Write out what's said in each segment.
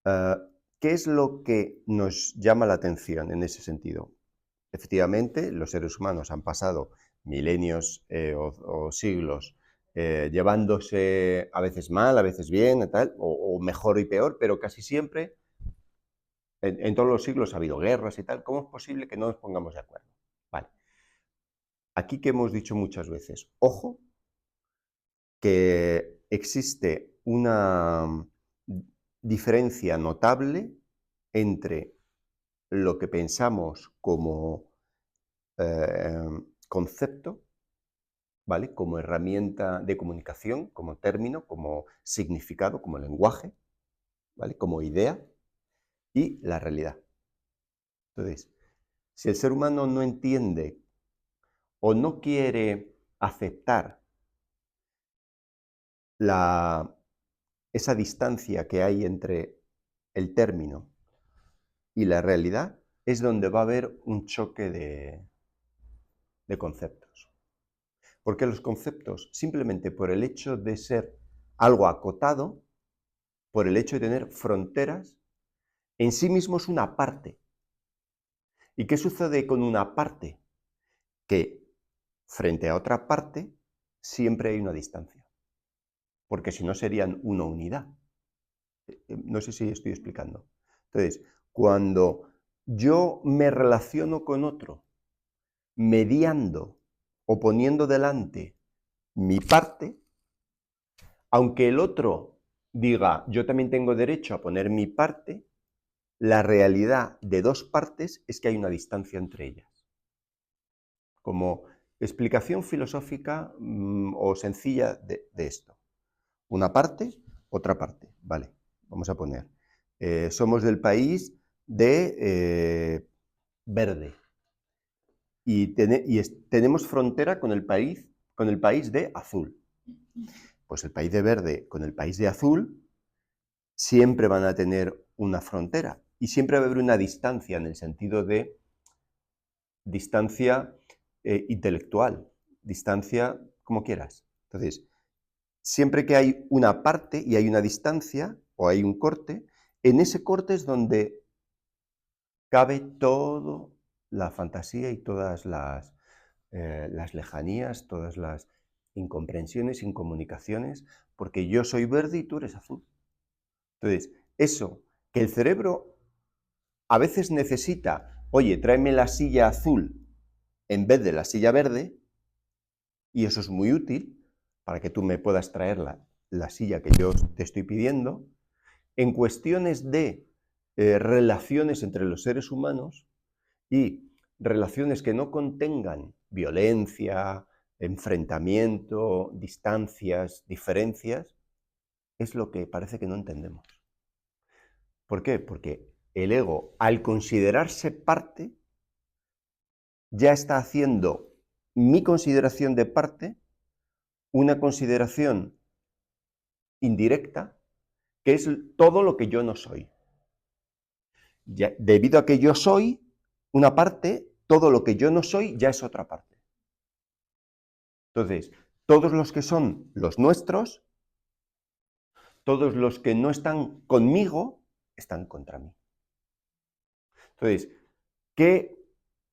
¿Qué es lo que nos llama la atención en ese sentido? Efectivamente, los seres humanos han pasado milenios o siglos llevándose a veces mal, a veces bien, tal, o mejor y peor, pero casi siempre, en todos los siglos ha habido guerras y tal. ¿Cómo es posible que no nos pongamos de acuerdo? Vale. Aquí que hemos dicho muchas veces, ojo, que existe una diferencia notable entre lo que pensamos como eh, concepto, ¿vale? Como herramienta de comunicación, como término, como significado, como lenguaje, ¿vale? Como idea, y la realidad. Entonces, si el ser humano no entiende o no quiere aceptar la, esa distancia que hay entre el término y la realidad, es donde va a haber un choque de conceptos. Porque los conceptos, simplemente por el hecho de ser algo acotado, por el hecho de tener fronteras, en sí mismo es una parte. ¿Y qué sucede con una parte? Que frente a otra parte siempre hay una distancia, porque si no serían una unidad. No sé si estoy explicando. Entonces, cuando yo me relaciono con otro mediando o poniendo delante mi parte, aunque el otro diga yo también tengo derecho a poner mi parte, la realidad de dos partes es que hay una distancia entre ellas. Como explicación filosófica o sencilla de esto. Una parte, otra parte. Vale, vamos a poner. Somos del país de verde y tenemos frontera con el país de azul. Pues el país de verde con el país de azul siempre van a tener una frontera y siempre va a haber una distancia en el sentido de distancia intelectual, distancia como quieras. Entonces, siempre que hay una parte y hay una distancia o hay un corte, en ese corte es donde cabe toda la fantasía y todas las lejanías, todas las incomprensiones, incomunicaciones, porque yo soy verde y tú eres azul. Entonces, eso, que el cerebro a veces necesita, oye, tráeme la silla azul en vez de la silla verde, y eso es muy útil para que tú me puedas traer la silla que yo te estoy pidiendo. En cuestiones de relaciones entre los seres humanos y relaciones que no contengan violencia, enfrentamiento, distancias, diferencias, es lo que parece que no entendemos. ¿Por qué? Porque el ego, al considerarse parte, ya está haciendo mi consideración de parte una consideración indirecta, que es todo lo que yo no soy. Ya, debido a que yo soy una parte, todo lo que yo no soy ya es otra parte. Entonces, todos los que son los nuestros, todos los que no están conmigo, están contra mí. Entonces, ¿qué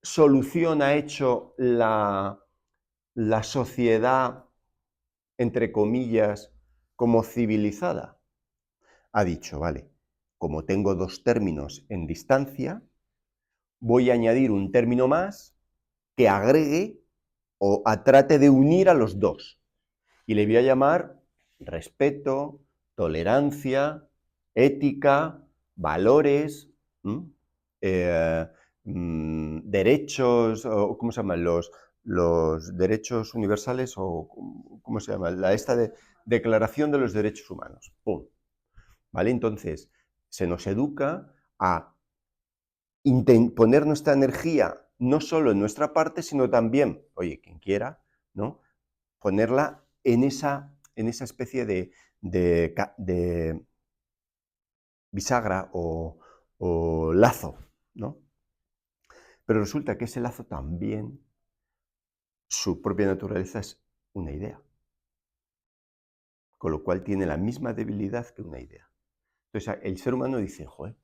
solución ha hecho la sociedad, entre comillas, como civilizada? Ha dicho, vale, como tengo dos términos en distancia, voy a añadir un término más que agregue o trate de unir a los dos. Y le voy a llamar respeto, tolerancia, ética, valores, eh, derechos, o ¿cómo se llaman? Los derechos universales, o ¿cómo se llama? Esta Declaración de los Derechos Humanos. ¡Pum! ¿Vale? Entonces, se nos educa a poner nuestra energía no solo en nuestra parte, sino también, oye, quien quiera, ¿no? Ponerla en esa especie de bisagra o lazo, ¿no? Pero resulta que ese lazo también, su propia naturaleza es una idea, con lo cual tiene la misma debilidad que una idea. Entonces el ser humano dice, joder,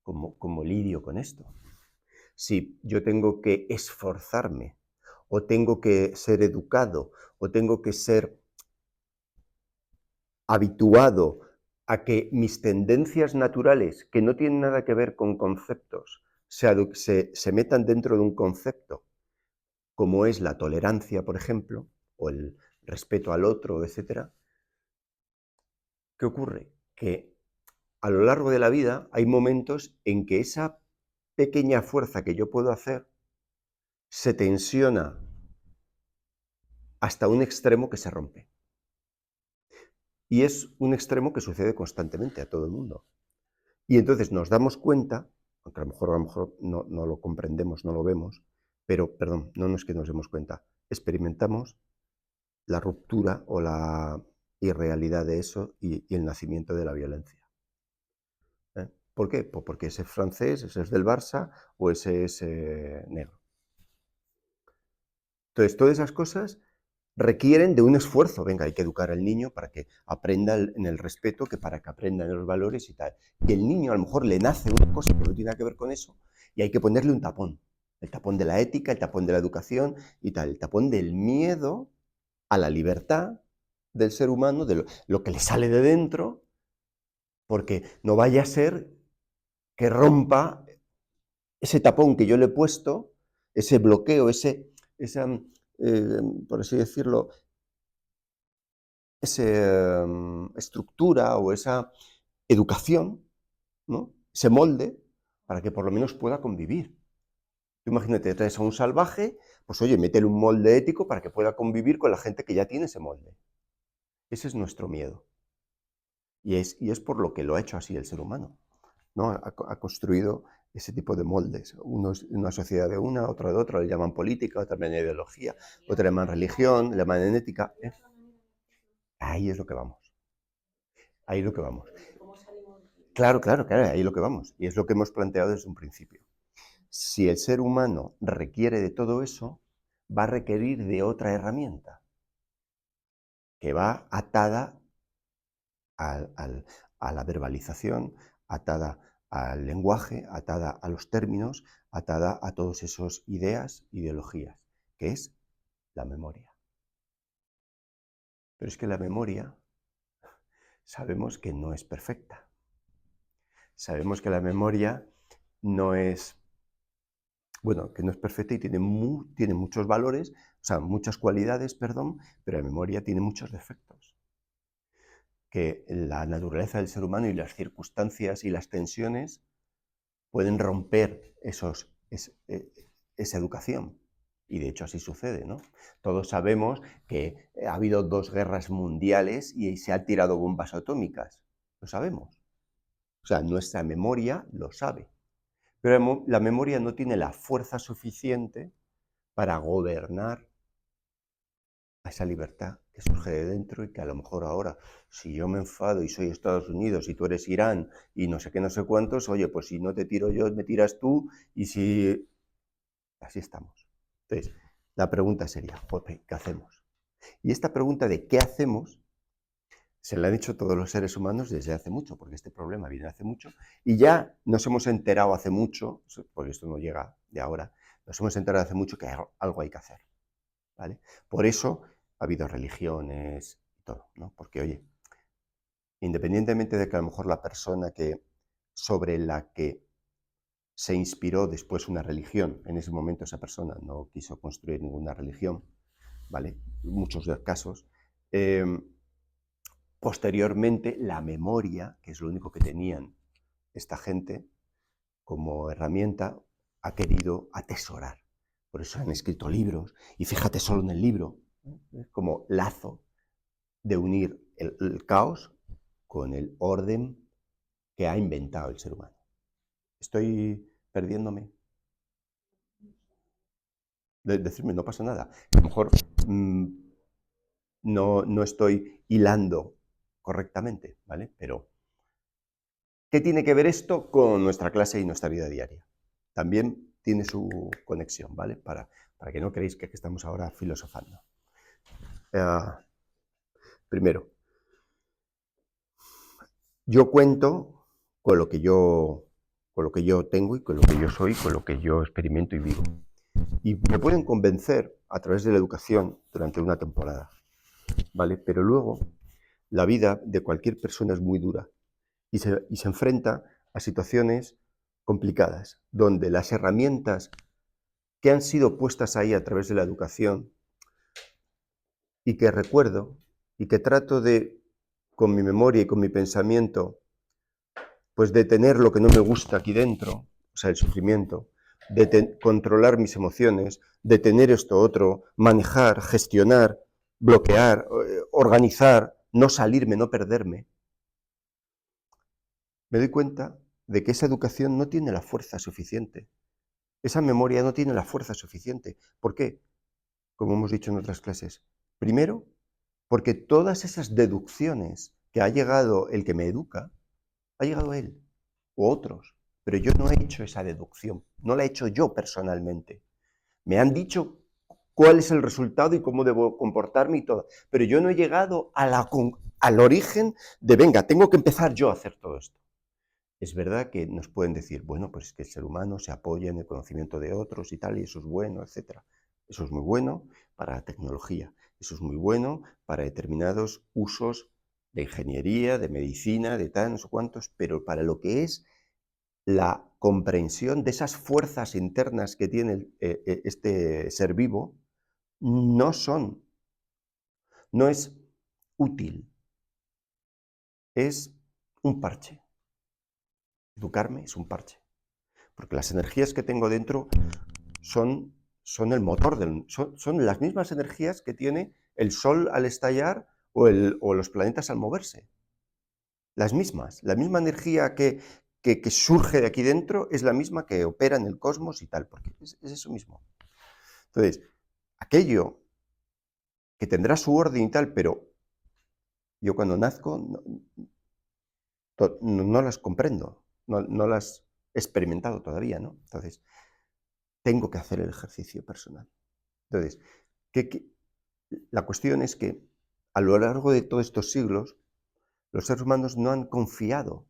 ¿cómo lidio con esto? Si yo tengo que esforzarme, o tengo que ser educado, o tengo que ser habituado a que mis tendencias naturales, que no tienen nada que ver con conceptos, se metan dentro de un concepto, como es la tolerancia, por ejemplo, o el respeto al otro, etc. ¿Qué ocurre? Que a lo largo de la vida hay momentos en que esa pequeña fuerza que yo puedo hacer se tensiona hasta un extremo que se rompe. Y es un extremo que sucede constantemente a todo el mundo. Y entonces nos damos cuenta, aunque a lo mejor no lo comprendemos, no lo vemos, pero, perdón, no es que nos demos cuenta, experimentamos la ruptura o la irrealidad de eso y el nacimiento de la violencia. ¿Por qué? Pues porque ese es francés, ese es del Barça o ese es negro. Entonces, todas esas cosas requieren de un esfuerzo. Venga, hay que educar al niño para que aprenda en el respeto, que para que aprenda en los valores y tal. Y el niño a lo mejor le nace una cosa que no tiene nada que ver con eso y hay que ponerle un tapón. El tapón de la ética, el tapón de la educación y tal. El tapón del miedo a la libertad del ser humano, de lo que le sale de dentro, porque no vaya a ser que rompa ese tapón que yo le he puesto, ese bloqueo, esa, por así decirlo, esa estructura o esa educación, ¿no? Ese molde, para que por lo menos pueda convivir. Tú imagínate, traes a un salvaje, pues oye, métele un molde ético para que pueda convivir con la gente que ya tiene ese molde. Ese es nuestro miedo. Y es por lo que lo ha hecho así el ser humano, ¿no? Ha construido ese tipo de moldes. Una sociedad de una, otra de otra, le llaman política, otra llaman ideología, otra le llaman religión, le llaman ética. Ahí es lo que vamos. Ahí es lo que vamos. Claro, ahí es lo que vamos. Y es lo que hemos planteado desde un principio. Si el ser humano requiere de todo eso, va a requerir de otra herramienta que va atada a la verbalización, atada al lenguaje, atada a los términos, atada a todas esas ideas, ideologías, que es la memoria. Pero es que la memoria sabemos que no es perfecta. Sabemos que la memoria no es, bueno, que no es perfecta y tiene muchos valores, o sea, muchas cualidades, perdón, pero la memoria tiene muchos defectos. Que la naturaleza del ser humano y las circunstancias y las tensiones pueden romper esa educación. Y de hecho así sucede, ¿no? Todos sabemos que ha habido 2 guerras mundiales y se han tirado bombas atómicas. Lo sabemos. O sea, nuestra memoria lo sabe. Pero la memoria no tiene la fuerza suficiente para gobernar a esa libertad que surge de dentro y que a lo mejor ahora, si yo me enfado y soy Estados Unidos y tú eres Irán y no sé qué, no sé cuántos, oye, pues si no te tiro yo, me tiras tú y si... Así estamos. Entonces, la pregunta sería, Jope, ¿qué hacemos? Y esta pregunta de ¿qué hacemos? Se la han hecho todos los seres humanos desde hace mucho, porque este problema viene hace mucho, y ya nos hemos enterado hace mucho, porque esto no llega de ahora, nos hemos enterado hace mucho que algo hay que hacer, ¿vale? Por eso ha habido religiones y todo, ¿no? Porque, oye, independientemente de que a lo mejor la persona sobre la que se inspiró después una religión, en ese momento esa persona no quiso construir ninguna religión, ¿vale? Muchos de los casos. Posteriormente, la memoria, que es lo único que tenían esta gente como herramienta, ha querido atesorar. Por eso han escrito libros, y fíjate solo en el libro, como lazo de unir el caos con el orden que ha inventado el ser humano. ¿Estoy perdiéndome? Decirme, no pasa nada. A lo mejor no estoy hilando correctamente, ¿vale? Pero, ¿qué tiene que ver esto con nuestra clase y nuestra vida diaria? También tiene su conexión, ¿vale? Para que no creáis que estamos ahora filosofando. Primero, yo cuento con lo que yo tengo y con lo que yo soy, con lo que yo experimento y vivo. Y me pueden convencer a través de la educación durante una temporada, ¿vale? Pero luego la vida de cualquier persona es muy dura y se enfrenta a situaciones complicadas, donde las herramientas que han sido puestas ahí a través de la educación y que recuerdo y que trato de, con mi memoria y con mi pensamiento, pues detener lo que no me gusta aquí dentro, o sea, el sufrimiento, controlar mis emociones, detener esto otro, manejar, gestionar, bloquear, organizar, no salirme, no perderme. Me doy cuenta de que esa educación no tiene la fuerza suficiente. Esa memoria no tiene la fuerza suficiente. ¿Por qué? Como hemos dicho en otras clases. Primero, porque todas esas deducciones que ha llegado el que me educa, ha llegado él o otros, pero yo no he hecho esa deducción, no la he hecho yo personalmente. Me han dicho cuál es el resultado y cómo debo comportarme y todo, pero yo no he llegado al origen de, venga, tengo que empezar yo a hacer todo esto. Es verdad que nos pueden decir, bueno, pues que el ser humano se apoya en el conocimiento de otros y tal, y eso es bueno, etc. Eso es muy bueno para la tecnología, eso es muy bueno para determinados usos de ingeniería, de medicina, de tal, no sé cuántos, pero para lo que es la comprensión de esas fuerzas internas que tiene este ser vivo, no son, no es útil, es un parche. Educarme es un parche. Porque las energías que tengo dentro son el motor, son las mismas energías que tiene el Sol al estallar o los planetas al moverse. Las mismas. La misma energía que surge de aquí dentro es la misma que opera en el cosmos y tal, porque es eso mismo. Entonces, aquello que tendrá su orden y tal, pero yo cuando nazco no las comprendo, no las he experimentado todavía, ¿no? Entonces, tengo que hacer el ejercicio personal. Entonces, la cuestión es que a lo largo de todos estos siglos, los seres humanos no han confiado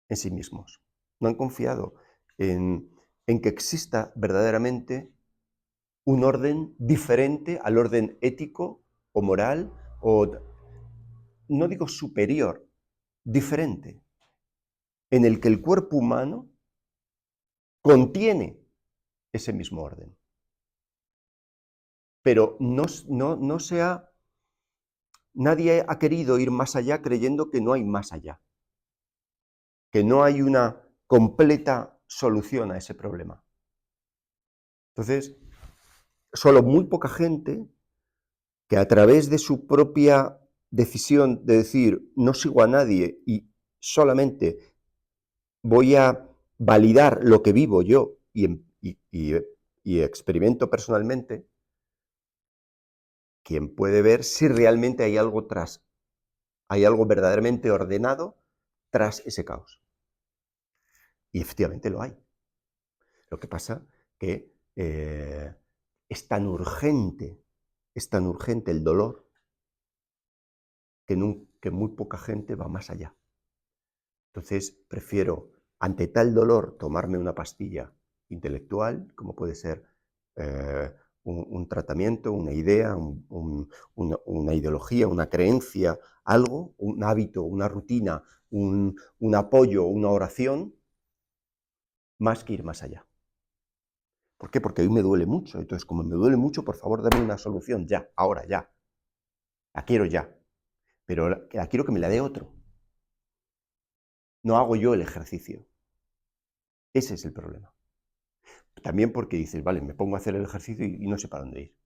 en sí mismos, no han confiado en que exista verdaderamente un orden diferente al orden ético o moral, o no digo superior, diferente, en el que el cuerpo humano contiene ese mismo orden. Pero nadie ha querido ir más allá creyendo que no hay más allá, que no hay una completa solución a ese problema. Entonces, solo muy poca gente que a través de su propia decisión de decir no sigo a nadie y solamente voy a validar lo que vivo yo y experimento personalmente, quien puede ver si realmente hay algo hay algo verdaderamente ordenado tras ese caos. Y efectivamente lo hay. Lo que pasa que es tan urgente el dolor que muy poca gente va más allá. Entonces prefiero, ante tal dolor, tomarme una pastilla intelectual, como puede ser un tratamiento, una idea, una ideología, una creencia, algo, un hábito, una rutina, un apoyo, una oración, más que ir más allá. ¿Por qué? Porque hoy me duele mucho. Entonces, como me duele mucho, por favor, dame una solución ya, ahora, ya. La quiero ya. Pero la quiero que me la dé otro. No hago yo el ejercicio. Ese es el problema. También porque dices, vale, me pongo a hacer el ejercicio y no sé para dónde ir.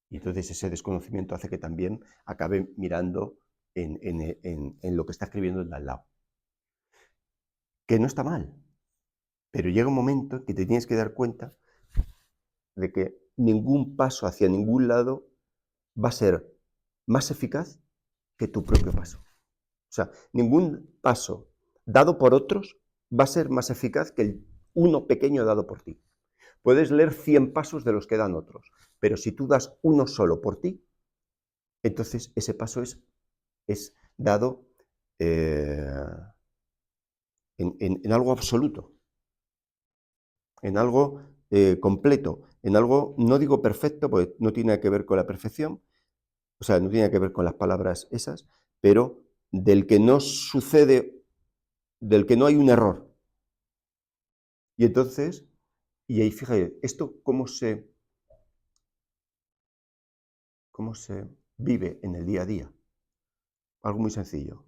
Y entonces ese desconocimiento hace que también acabe mirando en lo que está escribiendo el de al lado. Que no está mal, pero llega un momento en que te tienes que dar cuenta de que ningún paso hacia ningún lado va a ser más eficaz que tu propio paso. O sea, ningún paso dado por otros va a ser más eficaz que el uno pequeño dado por ti. Puedes leer 100 pasos de los que dan otros, pero si tú das uno solo por ti, entonces ese paso es dado en algo absoluto, en algo completo, en algo, no digo perfecto, porque no tiene que ver con la perfección, o sea, no tiene que ver con las palabras esas, pero del que no sucede, del que no hay un error. Y entonces, y ahí fíjate, esto cómo se vive en el día a día. Algo muy sencillo.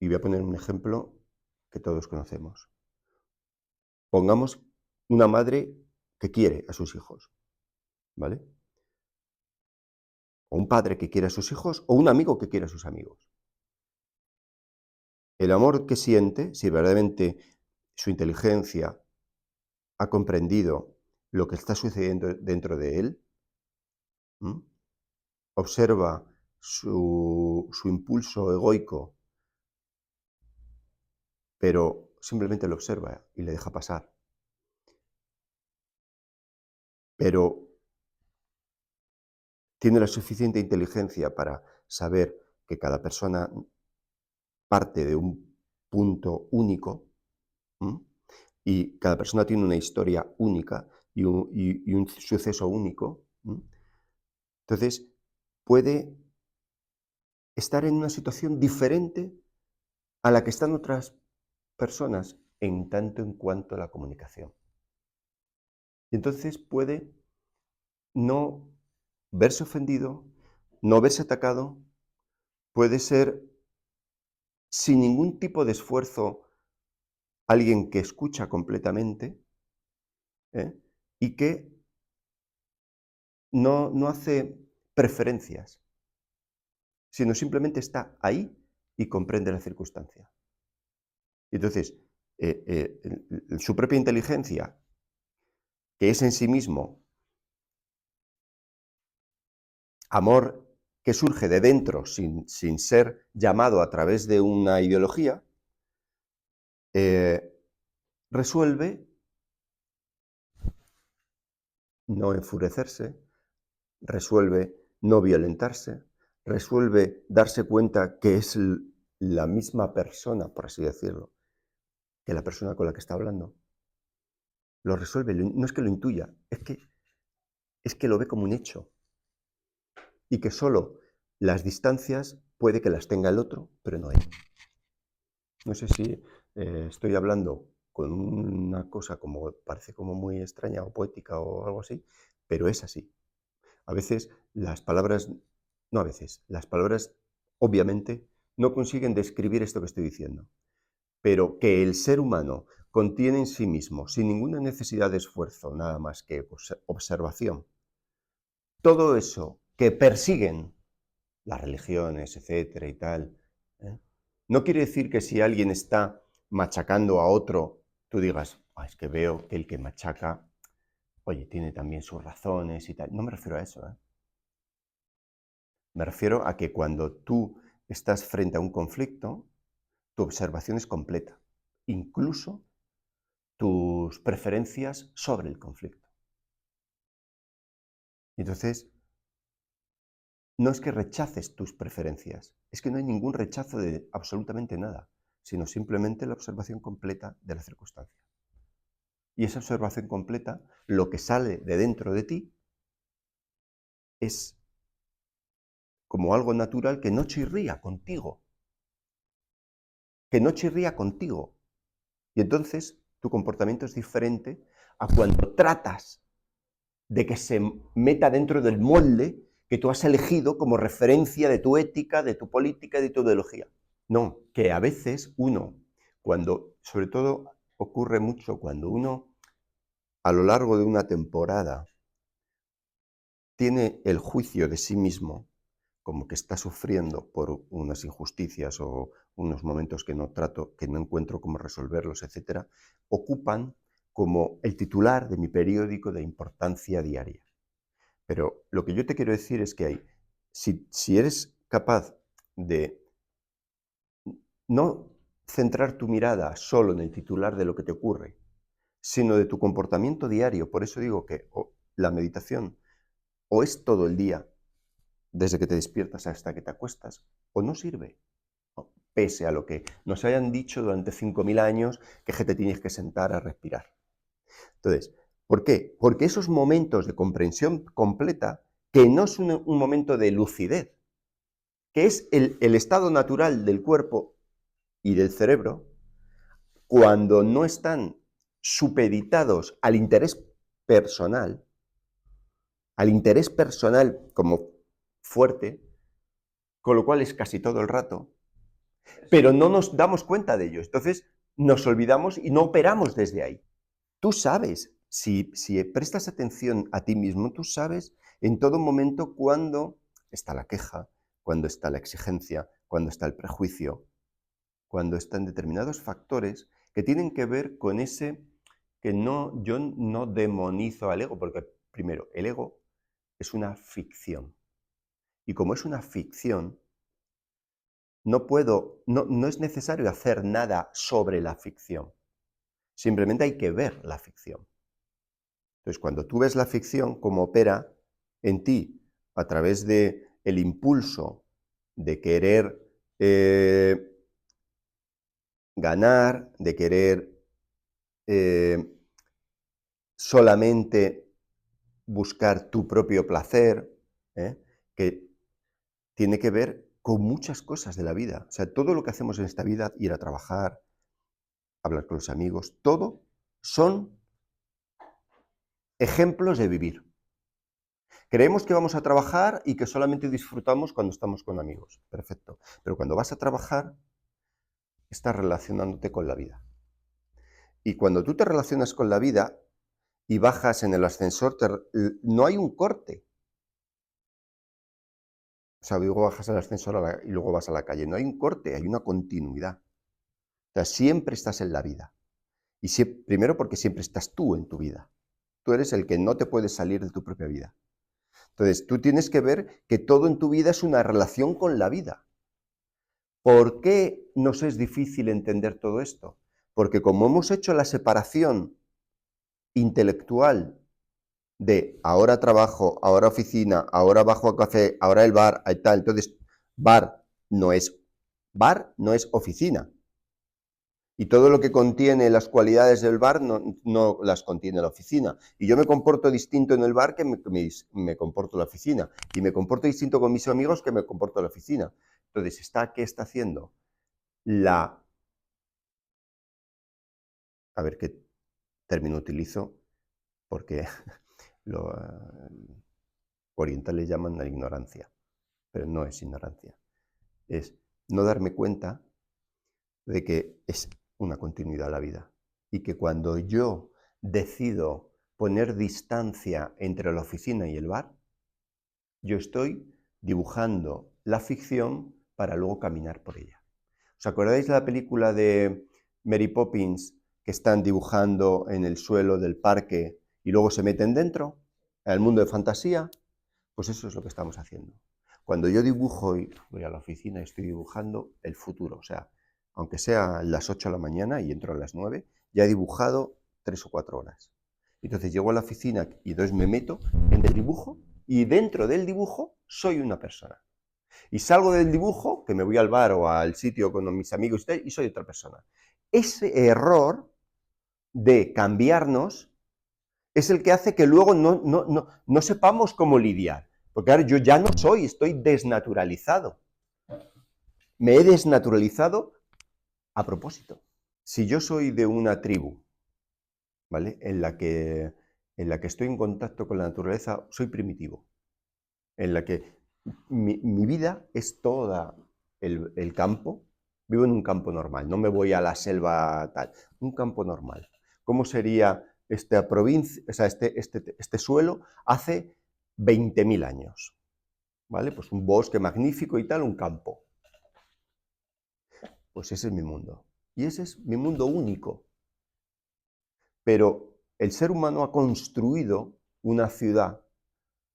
Y voy a poner un ejemplo que todos conocemos. Pongamos una madre que quiere a sus hijos, ¿vale? O un padre que quiere a sus hijos, o un amigo que quiere a sus amigos. El amor que siente, si verdaderamente su inteligencia ha comprendido lo que está sucediendo dentro de él, ¿m? Observa su impulso egoico, pero simplemente lo observa y le deja pasar. Pero tiene la suficiente inteligencia para saber que cada persona parte de un punto único, ¿m? Y cada persona tiene una historia única y un suceso único. ¿M? Entonces, puede estar en una situación diferente a la que están otras personas en tanto en cuanto a la comunicación. Y entonces puede no verse ofendido, no verse atacado, puede ser sin ningún tipo de esfuerzo alguien que escucha completamente, ¿eh? Y que no hace preferencias, sino simplemente está ahí y comprende la circunstancia. Y entonces, su propia inteligencia, que es en sí mismo amor que surge de dentro sin ser llamado a través de una ideología, resuelve no enfurecerse, resuelve no violentarse, resuelve darse cuenta que es la misma persona, por así decirlo, que la persona con la que está hablando. Lo resuelve, no es que lo intuya, es que lo ve como un hecho. Y que solo las distancias puede que las tenga el otro, pero no él. No sé si estoy hablando con una cosa como parece como muy extraña o poética o algo así, pero es así. A veces las palabras, no a veces, las palabras obviamente no consiguen describir esto que estoy diciendo, pero que el ser humano contiene en sí mismo, sin ninguna necesidad de esfuerzo, nada más que observación, todo eso que persiguen las religiones, etcétera y tal, ¿eh? No quiere decir que si alguien está machacando a otro, tú digas, es que veo que el que machaca, oye, tiene también sus razones y tal. No me refiero a eso, ¿eh? Me refiero a que cuando tú estás frente a un conflicto, tu observación es completa, incluso tus preferencias sobre el conflicto. Entonces, no es que rechaces tus preferencias, es que no hay ningún rechazo de absolutamente nada, sino simplemente la observación completa de la circunstancia. Y esa observación completa, lo que sale de dentro de ti, es como algo natural que no chirría contigo, que no chirría contigo. Y entonces tu comportamiento es diferente a cuando tratas de que se meta dentro del molde que tú has elegido como referencia de tu ética, de tu política y de tu ideología. No, que a veces uno, cuando, sobre todo ocurre mucho cuando uno a lo largo de una temporada tiene el juicio de sí mismo como que está sufriendo por unas injusticias o unos momentos que no trato, que no encuentro cómo resolverlos, etcétera, ocupan como el titular de mi periódico de importancia diaria. Pero lo que yo te quiero decir es que si eres capaz de no centrar tu mirada solo en el titular de lo que te ocurre, sino de tu comportamiento diario, por eso digo que la meditación o es todo el día, desde que te despiertas hasta que te acuestas, o no sirve. pese a lo que nos hayan dicho durante 5.000 años que te tienes que sentar a respirar. Entonces, ¿por qué? Porque esos momentos de comprensión completa, que no es un momento de lucidez, que es el estado natural del cuerpo y del cerebro, cuando no están supeditados al interés personal como fuerte, con lo cual es casi todo el rato, pero no nos damos cuenta de ello. Entonces nos olvidamos y no operamos desde ahí. Tú sabes, si prestas atención a ti mismo, tú sabes en todo momento cuándo está la queja, cuándo está la exigencia, cuándo está el prejuicio, cuando están determinados factores que tienen que ver con ese que yo no demonizo al ego, porque primero, el ego es una ficción. Y como es una ficción, no es necesario hacer nada sobre la ficción. Simplemente hay que ver la ficción. Entonces, cuando tú ves la ficción, cómo opera en ti a través de el impulso de querer ganar, de querer solamente buscar tu propio placer, que tiene que ver con muchas cosas de la vida. O sea, todo lo que hacemos en esta vida, ir a trabajar, hablar con los amigos, todo son ejemplos de vivir. Creemos que vamos a trabajar y que solamente disfrutamos cuando estamos con amigos. Perfecto. Pero cuando vas a trabajar, estás relacionándote con la vida. Y cuando tú te relacionas con la vida y bajas en el ascensor, no hay un corte. O sea, luego bajas al ascensor y luego vas a la calle. No hay un corte, hay una continuidad. O sea, siempre estás en la vida. Y primero porque siempre estás tú en tu vida. Tú eres el que no te puedes salir de tu propia vida. Entonces, tú tienes que ver que todo en tu vida es una relación con la vida. ¿Por qué nos es difícil entender todo esto? Porque como hemos hecho la separación intelectual de ahora trabajo, ahora oficina, ahora bajo a café, ahora el bar, y tal, entonces bar no es oficina. Y todo lo que contiene las cualidades del bar no las contiene la oficina. Y yo me comporto distinto en el bar que me comporto en la oficina. Y me comporto distinto con mis amigos que me comporto en la oficina. Entonces, ¿qué está haciendo? A ver qué término utilizo, porque los orientales llaman la ignorancia, pero no es ignorancia. Es no darme cuenta de que es una continuidad la vida y que cuando yo decido poner distancia entre la oficina y el bar, yo estoy dibujando la ficción para luego caminar por ella. ¿Os acordáis de la película de Mary Poppins que están dibujando en el suelo del parque y luego se meten dentro, al mundo de fantasía? Pues eso es lo que estamos haciendo. Cuando yo dibujo y voy a la oficina y estoy dibujando el futuro, o sea, aunque sea las 8 de la mañana y entro a las 9, ya he dibujado 3 o 4 horas. Entonces llego a la oficina y entonces me meto en el dibujo y dentro del dibujo soy una persona. Y salgo del dibujo, que me voy al bar o al sitio con mis amigos y soy otra persona. Ese error de cambiarnos es el que hace que luego no sepamos cómo lidiar. Porque ahora yo ya no soy, estoy desnaturalizado. Me he desnaturalizado a propósito. Si yo soy de una tribu, ¿vale? En la que estoy en contacto con la naturaleza, soy primitivo. En la que mi vida es toda el campo. Vivo en un campo normal, no me voy a la selva tal. Un campo normal. ¿Cómo sería esta provincia, o sea, este suelo hace 20.000 años? ¿Vale? Pues un bosque magnífico y tal, un campo. Pues ese es mi mundo. Y ese es mi mundo único. Pero el ser humano ha construido una ciudad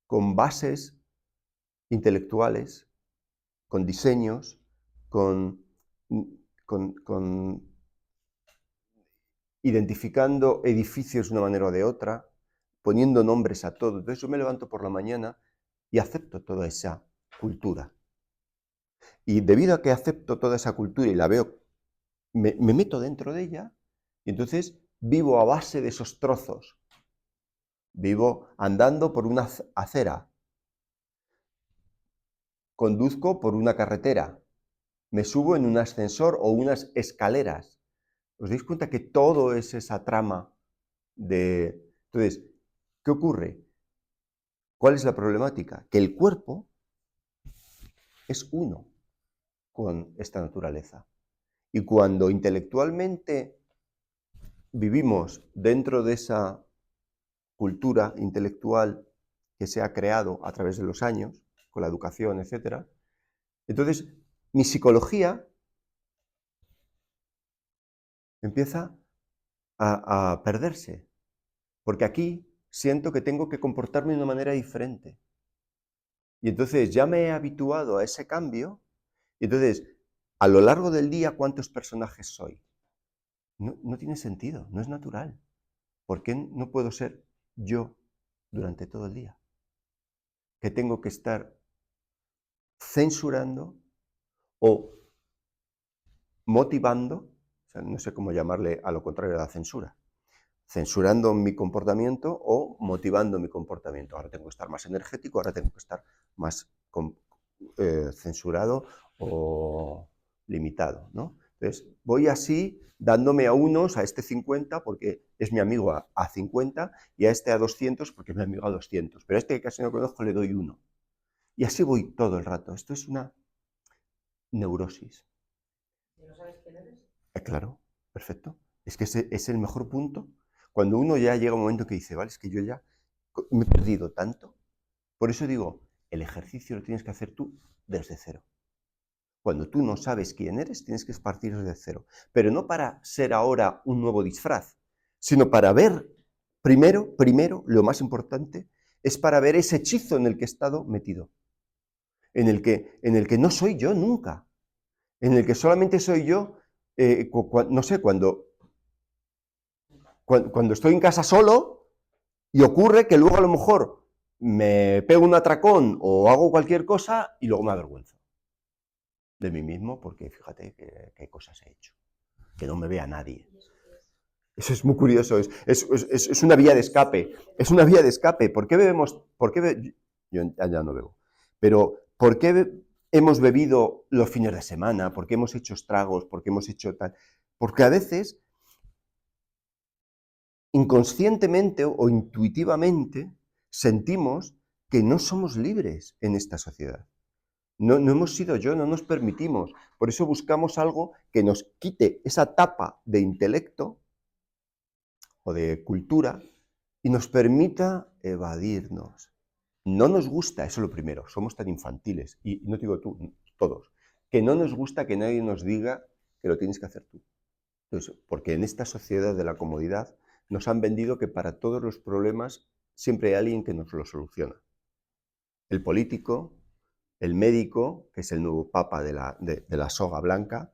con bases intelectuales, con diseños, con identificando edificios de una manera o de otra, poniendo nombres a todo. Entonces yo me levanto por la mañana y acepto toda esa cultura. Y debido a que acepto toda esa cultura y la veo, me meto dentro de ella y entonces vivo a base de esos trozos. Vivo andando por una acera, conduzco por una carretera, me subo en un ascensor o unas escaleras. ¿Os dais cuenta que todo es esa trama de... Entonces, ¿qué ocurre? ¿Cuál es la problemática? Que el cuerpo es uno con esta naturaleza. Y cuando intelectualmente vivimos dentro de esa cultura intelectual que se ha creado a través de los años, con la educación, etc., entonces mi psicología empieza a perderse, porque aquí siento que tengo que comportarme de una manera diferente. Y entonces ya me he habituado a ese cambio, y entonces, a lo largo del día, ¿cuántos personajes soy? No tiene sentido, no es natural. ¿Por qué no puedo ser yo durante todo el día? Que tengo que estar censurando o motivando, o sea, no sé cómo llamarle a lo contrario de la censura, censurando mi comportamiento o motivando mi comportamiento. Ahora tengo que estar más energético, ahora tengo que estar más censurado o limitado, ¿no? Entonces, voy así dándome a unos, a este 50 porque es mi amigo a 50 y a este a 200 porque es mi amigo a 200. Pero a este que casi no conozco le doy 1. Y así voy todo el rato. Esto es una neurosis. ¿Y no sabes quién eres? Claro, perfecto. Es que ese es el mejor punto. Cuando uno ya llega a un momento que dice, vale, es que yo ya me he perdido tanto. Por eso digo, el ejercicio lo tienes que hacer tú desde cero. Cuando tú no sabes quién eres, tienes que partir desde cero. Pero no para ser ahora un nuevo disfraz, sino para ver, primero, lo más importante, es para ver ese hechizo en el que he estado metido. En el que no soy yo nunca. En el que solamente soy yo, no sé, cuando estoy en casa solo y ocurre que luego a lo mejor me pego un atracón o hago cualquier cosa y luego me avergüenzo de mí mismo porque fíjate qué cosas he hecho. Que no me vea nadie. Eso es muy curioso, es una vía de escape. Es una vía de escape. ¿Por qué bebemos? Yo ya no bebo. Pero ¿por qué hemos bebido los fines de semana? ¿Por qué hemos hecho estragos? ¿Por qué hemos hecho tal? Porque a veces, inconscientemente o intuitivamente, sentimos que no somos libres en esta sociedad. No hemos sido yo, no nos permitimos. Por eso buscamos algo que nos quite esa tapa de intelecto o de cultura y nos permita evadirnos. No nos gusta, eso es lo primero, somos tan infantiles, y no te digo tú, todos, que no nos gusta que nadie nos diga que lo tienes que hacer tú. Entonces, porque en esta sociedad de la comodidad nos han vendido que para todos los problemas siempre hay alguien que nos lo soluciona. El político, el médico, que es el nuevo papa de la soga blanca.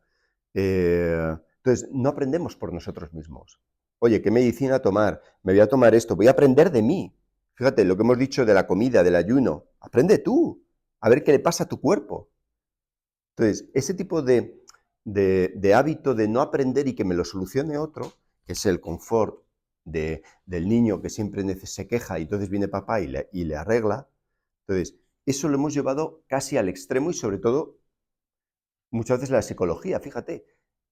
Entonces, no aprendemos por nosotros mismos. Oye, ¿qué medicina tomar? Me voy a tomar esto, voy a aprender de mí. Fíjate, lo que hemos dicho de la comida, del ayuno. Aprende tú, a ver qué le pasa a tu cuerpo. Entonces, ese tipo de hábito de no aprender y que me lo solucione otro, que es el confort del niño que siempre se queja y entonces viene papá y le arregla. Entonces, eso lo hemos llevado casi al extremo y sobre todo muchas veces la psicología. Fíjate,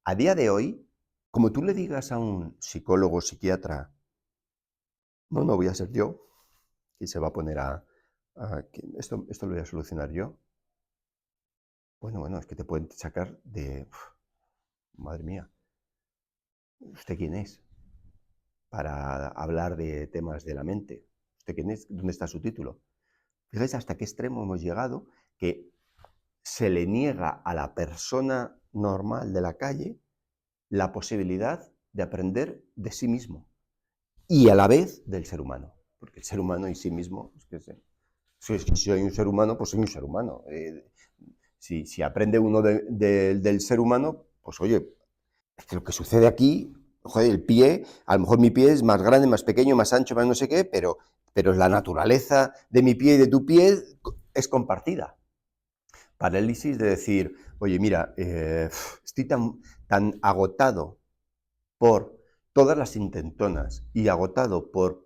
a día de hoy, como tú le digas a un psicólogo o psiquiatra, no voy a ser yo, y se va a poner esto lo voy a solucionar yo. Bueno, es que te pueden sacar de, madre mía, ¿usted quién es? Para hablar de temas de la mente. ¿Usted quién es? ¿Dónde está su título? Fíjate hasta qué extremo hemos llegado que se le niega a la persona normal de la calle la posibilidad de aprender de sí mismo y a la vez del ser humano, porque el ser humano en sí mismo, si soy un ser humano, pues soy un ser humano. Si aprende uno del ser humano, pues oye, es que lo que sucede aquí, joder, el pie, a lo mejor mi pie es más grande, más pequeño, más ancho, más no sé qué, pero la naturaleza de mi pie y de tu pie es compartida. Parálisis de decir, oye, mira, estoy tan agotado por todas las intentonas y agotado por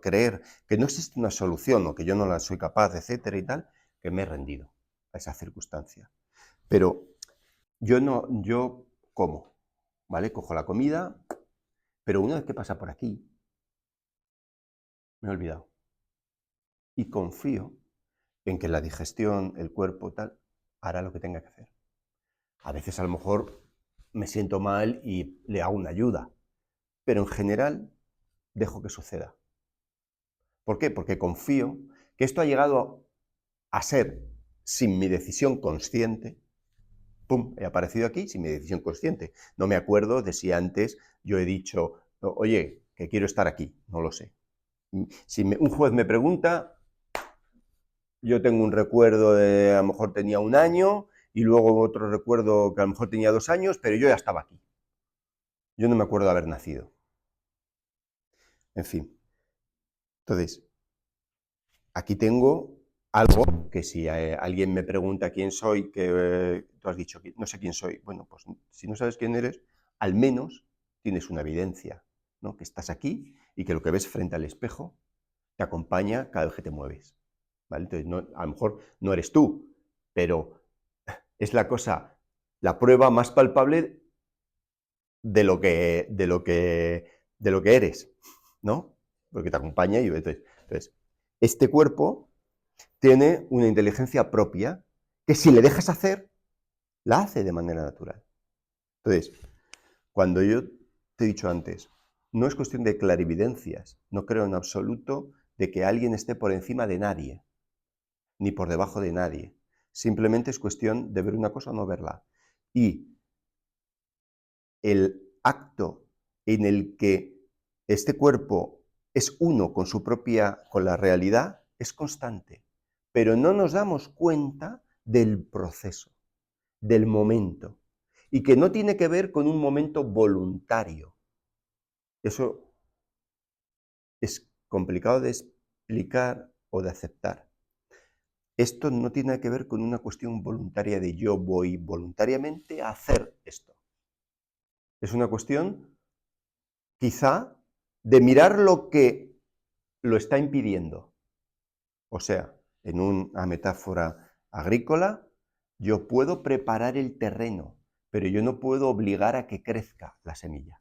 creer que no existe una solución o que yo no la soy capaz, etcétera y tal, que me he rendido a esa circunstancia. Pero yo como, ¿vale? Cojo la comida, pero una vez que pasa por aquí, me he olvidado. Y confío en que la digestión, el cuerpo, tal, hará lo que tenga que hacer. A veces a lo mejor me siento mal y le hago una ayuda, pero en general dejo que suceda. ¿Por qué? Porque confío que esto ha llegado a ser sin mi decisión consciente. ¡Pum! He aparecido aquí sin mi decisión consciente. No me acuerdo de si antes yo he dicho, oye, que quiero estar aquí. No lo sé. Si un juez me pregunta, yo tengo un recuerdo de a lo mejor tenía 1 año y luego otro recuerdo que a lo mejor tenía 2 años, pero yo ya estaba aquí. Yo no me acuerdo de haber nacido. En fin. Entonces, aquí tengo algo que si alguien me pregunta quién soy, que tú has dicho que no sé quién soy, bueno, pues si no sabes quién eres, al menos tienes una evidencia, ¿no? Que estás aquí y que lo que ves frente al espejo te acompaña cada vez que te mueves, ¿vale? Entonces, a lo mejor no eres tú, pero es la prueba más palpable de lo que eres, ¿no? Porque te acompaña y entonces este cuerpo tiene una inteligencia propia que si le dejas hacer, la hace de manera natural. Entonces, cuando yo te he dicho antes, no es cuestión de clarividencias, no creo en absoluto de que alguien esté por encima de nadie, ni por debajo de nadie. Simplemente es cuestión de ver una cosa o no verla. Y el acto en el que este cuerpo es uno con la realidad, es constante. Pero no nos damos cuenta del proceso, del momento, y que no tiene que ver con un momento voluntario. Eso es complicado de explicar o de aceptar. Esto no tiene que ver con una cuestión voluntaria de yo voy voluntariamente a hacer esto. Es una cuestión, quizá, de mirar lo que lo está impidiendo. O sea, en una metáfora agrícola, yo puedo preparar el terreno, pero yo no puedo obligar a que crezca la semilla.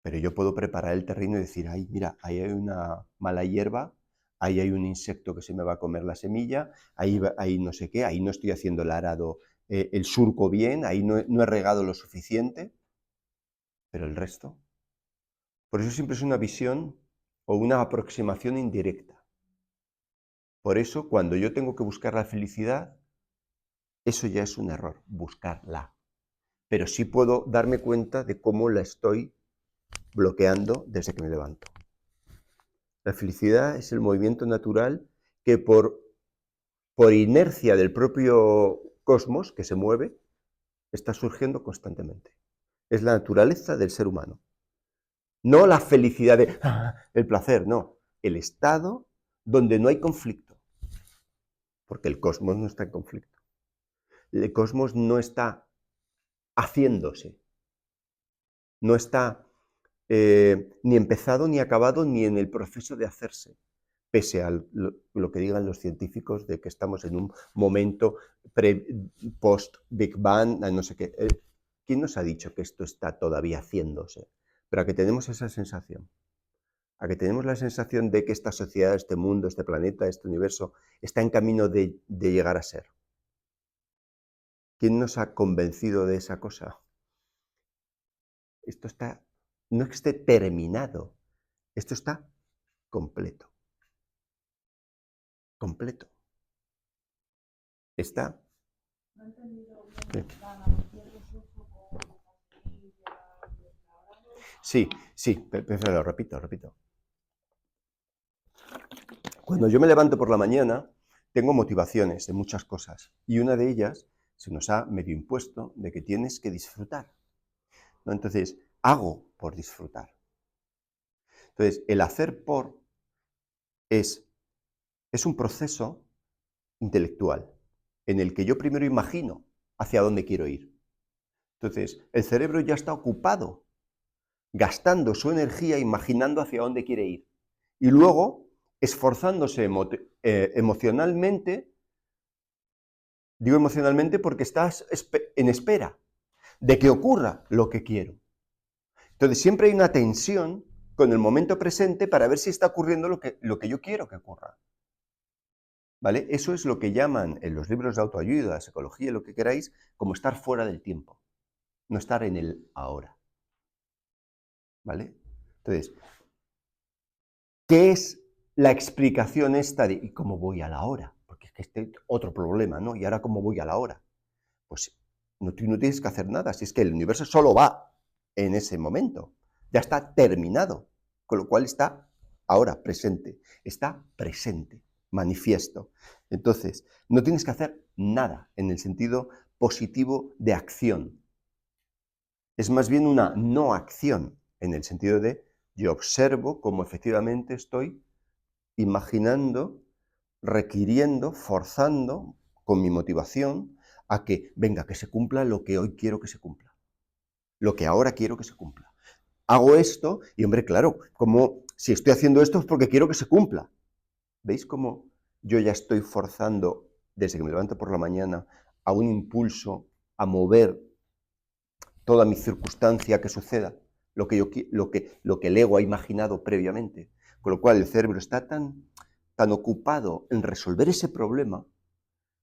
Pero yo puedo preparar el terreno y decir, ay, mira, ahí hay una mala hierba, ahí hay un insecto que se me va a comer la semilla, ahí no sé qué, ahí no estoy haciendo el arado, el surco bien, ahí no he regado lo suficiente, pero el resto. Por eso siempre es una visión o una aproximación indirecta. Por eso, cuando yo tengo que buscar la felicidad, eso ya es un error, buscarla. Pero sí puedo darme cuenta de cómo la estoy bloqueando desde que me levanto. La felicidad es el movimiento natural que por inercia del propio cosmos que se mueve, está surgiendo constantemente. Es la naturaleza del ser humano. No la felicidad el placer, no. El estado donde no hay conflicto. Porque el cosmos no está en conflicto. El cosmos no está haciéndose. No está ni empezado, ni acabado, ni en el proceso de hacerse. Pese a lo que digan los científicos de que estamos en un momento post-Big Bang, no sé qué. ¿Quién nos ha dicho que esto está todavía haciéndose? Pero a que tenemos esa sensación. A que tenemos la sensación de que esta sociedad, este mundo, este planeta, este universo, está en camino de llegar a ser. ¿Quién nos ha convencido de esa cosa? Esto está, no es que esté terminado, esto está completo. Completo. Está. No he entendido Sí. bien, van a meter los uso con la pastilla, Sí, pero lo repito. Cuando yo me levanto por la mañana, tengo motivaciones de muchas cosas y una de ellas se nos ha medio impuesto de que tienes que disfrutar, ¿no? Entonces, hago por disfrutar. Entonces, el hacer es un proceso intelectual. en el que yo primero imagino hacia dónde quiero ir. Entonces, el cerebro ya está ocupado, gastando su energía imaginando hacia dónde quiere ir. Y luego, esforzándose emocionalmente, digo emocionalmente porque estás en espera de que ocurra lo que quiero. Entonces, siempre hay una tensión con el momento presente para ver si está ocurriendo lo que yo quiero que ocurra. ¿Vale? Eso es lo que llaman en los libros de autoayuda, psicología, lo que queráis, como estar fuera del tiempo, no estar en el ahora. ¿Vale? Entonces, ¿qué es la explicación esta de ¿y cómo voy a la hora? Porque es que este es otro problema, ¿no? ¿Y ahora cómo voy a la hora? Pues no tienes que hacer nada, si es que el universo solo va en ese momento, ya está terminado, con lo cual está ahora presente, está presente, manifiesto. Entonces, no tienes que hacer nada en el sentido positivo de acción. Es más bien una no acción, en el sentido de yo observo cómo efectivamente estoy imaginando, requiriendo, forzando con mi motivación a que venga, que se cumpla lo que hoy quiero que se cumpla, lo que ahora quiero que se cumpla. Hago esto y, hombre, claro, como si estoy haciendo esto es porque quiero que se cumpla. ¿Veis cómo yo ya estoy forzando, desde que me levanto por la mañana, a un impulso, a mover toda mi circunstancia que suceda, lo que el ego ha imaginado previamente? Con lo cual el cerebro está tan ocupado en resolver ese problema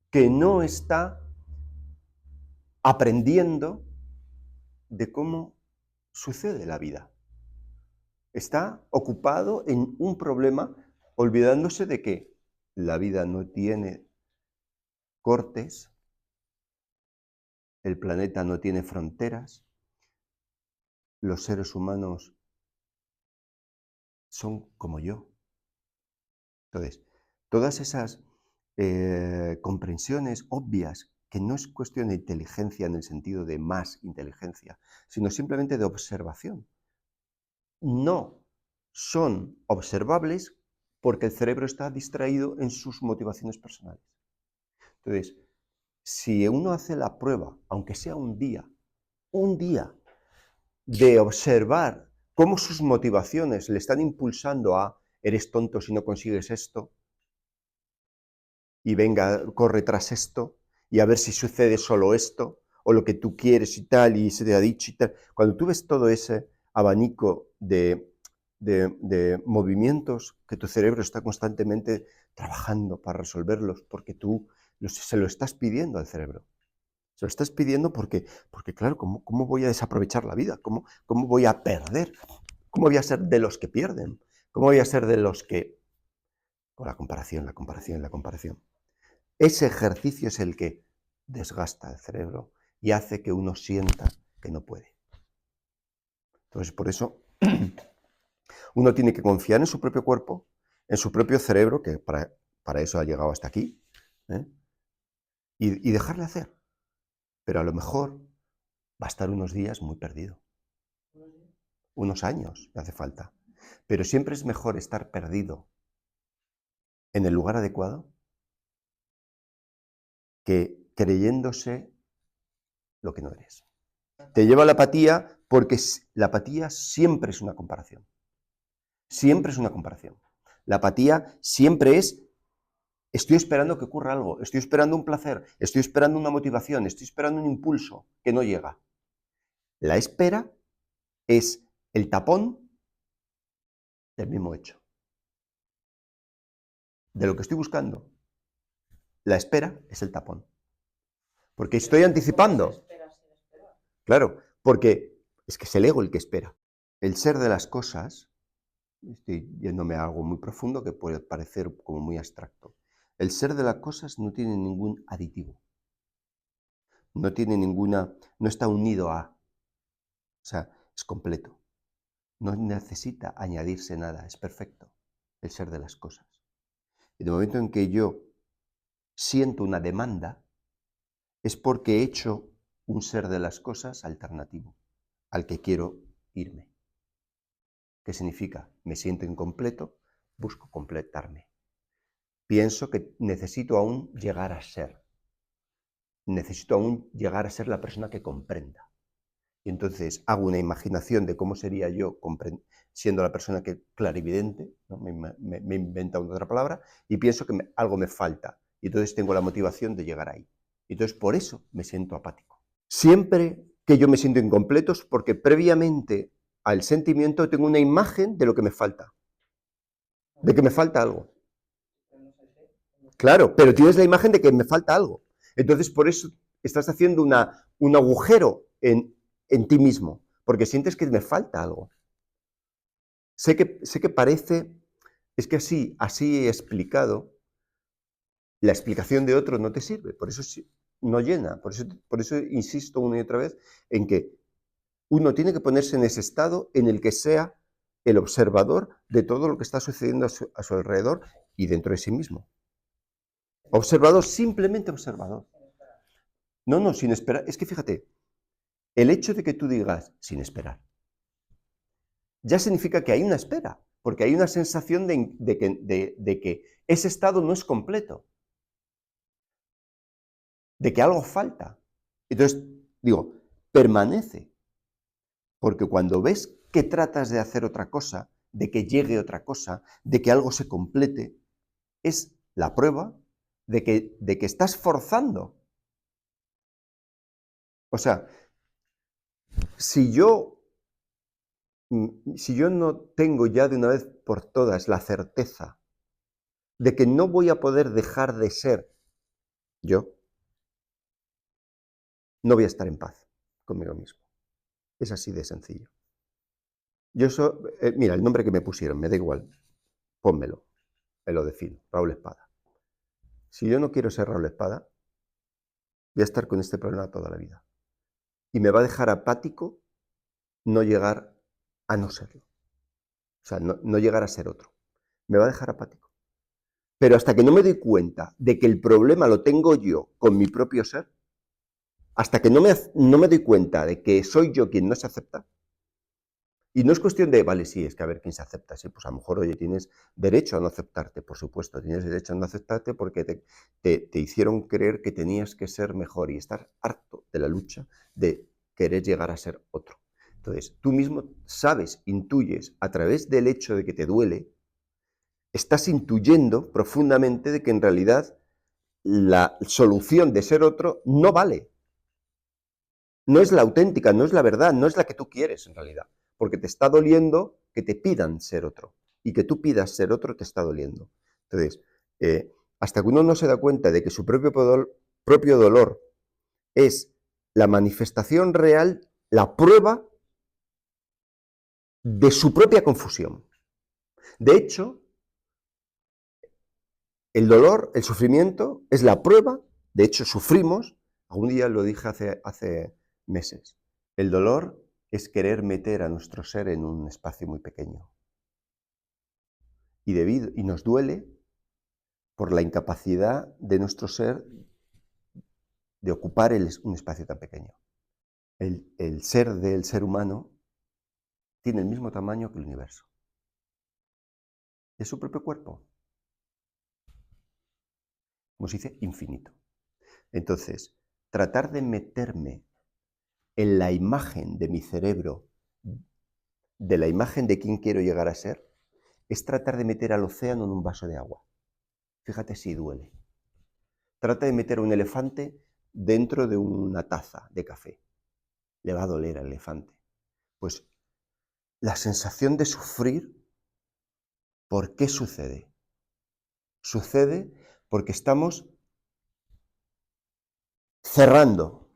que no está aprendiendo de cómo sucede la vida. Está ocupado en un problema, olvidándose de que la vida no tiene cortes, el planeta no tiene fronteras, los seres humanos son como yo. Entonces, todas esas comprensiones obvias, que no es cuestión de inteligencia en el sentido de más inteligencia, sino simplemente de observación, no son observables porque el cerebro está distraído en sus motivaciones personales. Entonces, si uno hace la prueba, aunque sea un día, de observar cómo sus motivaciones le están impulsando a eres tonto si no consigues esto, y venga, corre tras esto, y a ver si sucede solo esto, o lo que tú quieres y tal, y se te ha dicho y tal. Cuando tú ves todo ese abanico de movimientos que tu cerebro está constantemente trabajando para resolverlos, porque tú se lo estás pidiendo al cerebro. Se lo estás pidiendo porque claro, ¿cómo voy a desaprovechar la vida? ¿Cómo voy a perder? ¿Cómo voy a ser de los que pierden? ¿Cómo voy a ser de los que...? Con la comparación, la comparación, la comparación. Ese ejercicio es el que desgasta el cerebro y hace que uno sienta que no puede. Entonces, por eso, uno tiene que confiar en su propio cuerpo, en su propio cerebro, que para eso ha llegado hasta aquí, ¿eh? y dejarle hacer. Pero a lo mejor va a estar unos días muy perdido. Unos años le hace falta. Pero siempre es mejor estar perdido en el lugar adecuado que creyéndose lo que no eres. Te lleva a la apatía porque la apatía siempre es una comparación. Siempre es una comparación. La apatía siempre es, estoy esperando que ocurra algo, estoy esperando un placer, estoy esperando una motivación, estoy esperando un impulso que no llega. La espera es el tapón del mismo hecho. De lo que estoy buscando, la espera es el tapón. Porque estoy anticipando. Claro, porque es que es el ego el que espera. El ser de las cosas, estoy yéndome a algo muy profundo que puede parecer como muy abstracto. El ser de las cosas no tiene ningún aditivo. No tiene no está unido a, o sea, es completo. No necesita añadirse nada, es perfecto el ser de las cosas. Y en el momento en que yo siento una demanda, es porque he hecho un ser de las cosas alternativo, al que quiero irme. ¿Qué significa? Me siento incompleto, busco completarme. Pienso que necesito aún llegar a ser. necesito aún llegar a ser la persona que comprenda. Y entonces hago una imaginación de cómo sería yo siendo la persona que clarividente, ¿no? Me invento otra palabra, y pienso que algo me falta. Y entonces tengo la motivación de llegar ahí. Y entonces por eso me siento apático. Siempre que yo me siento incompleto es porque previamente al sentimiento tengo una imagen de lo que me falta. De que me falta algo. Claro, pero tienes la imagen de que me falta algo. Entonces por eso estás haciendo un agujero en ti mismo, porque sientes que me falta algo. Sé que parece, es que así he explicado, la explicación de otro no te sirve, por eso no llena, por eso insisto una y otra vez en que uno tiene que ponerse en ese estado en el que sea el observador de todo lo que está sucediendo a su alrededor y dentro de sí mismo. Observador, simplemente observador. No, sin esperar. Es que fíjate, el hecho de que tú digas sin esperar, ya significa que hay una espera, porque hay una sensación de que ese estado no es completo, de que algo falta. Entonces, digo, permanece, porque cuando ves que tratas de hacer otra cosa, de que llegue otra cosa, de que algo se complete, es la prueba de que estás forzando. O sea, si yo no tengo ya de una vez por todas la certeza de que no voy a poder dejar de ser yo, no voy a estar en paz conmigo mismo. Es así de sencillo. Mira, el nombre que me pusieron, me da igual, pónmelo, me lo defino, Raúl Espada. Si yo no quiero ser Raúl Espada, voy a estar con este problema toda la vida. Y me va a dejar apático no llegar a no serlo. O sea, no llegar a ser otro. Me va a dejar apático. Pero hasta que no me doy cuenta de que el problema lo tengo yo con mi propio ser, hasta que no me doy cuenta de que soy yo quien no se acepta, y no es cuestión de, vale, sí, es que a ver quién se acepta, sí, pues a lo mejor, oye, tienes derecho a no aceptarte, por supuesto, tienes derecho a no aceptarte porque te hicieron creer que tenías que ser mejor y estar harto de la lucha de querer llegar a ser otro. Entonces, tú mismo sabes, intuyes, a través del hecho de que te duele, estás intuyendo profundamente de que en realidad la solución de ser otro no vale. No es la auténtica, no es la verdad, no es la que tú quieres en realidad. Porque te está doliendo que te pidan ser otro. Y que tú pidas ser otro te está doliendo. Entonces, hasta que uno no se da cuenta de que su propio dolor es la manifestación real, la prueba de su propia confusión. De hecho, el dolor, el sufrimiento, es la prueba, de hecho sufrimos, algún día lo dije hace meses, el dolor es querer meter a nuestro ser en un espacio muy pequeño. Y nos duele por la incapacidad de nuestro ser de ocupar un espacio tan pequeño. El ser del ser humano tiene el mismo tamaño que el universo. Es su propio cuerpo. Como se dice, infinito. Entonces, tratar de meterme en la imagen de mi cerebro, de la imagen de quién quiero llegar a ser, es tratar de meter al océano en un vaso de agua. Fíjate si duele. Trata de meter a un elefante dentro de una taza de café. Le va a doler al elefante. Pues la sensación de sufrir, ¿por qué sucede? Sucede porque estamos cerrando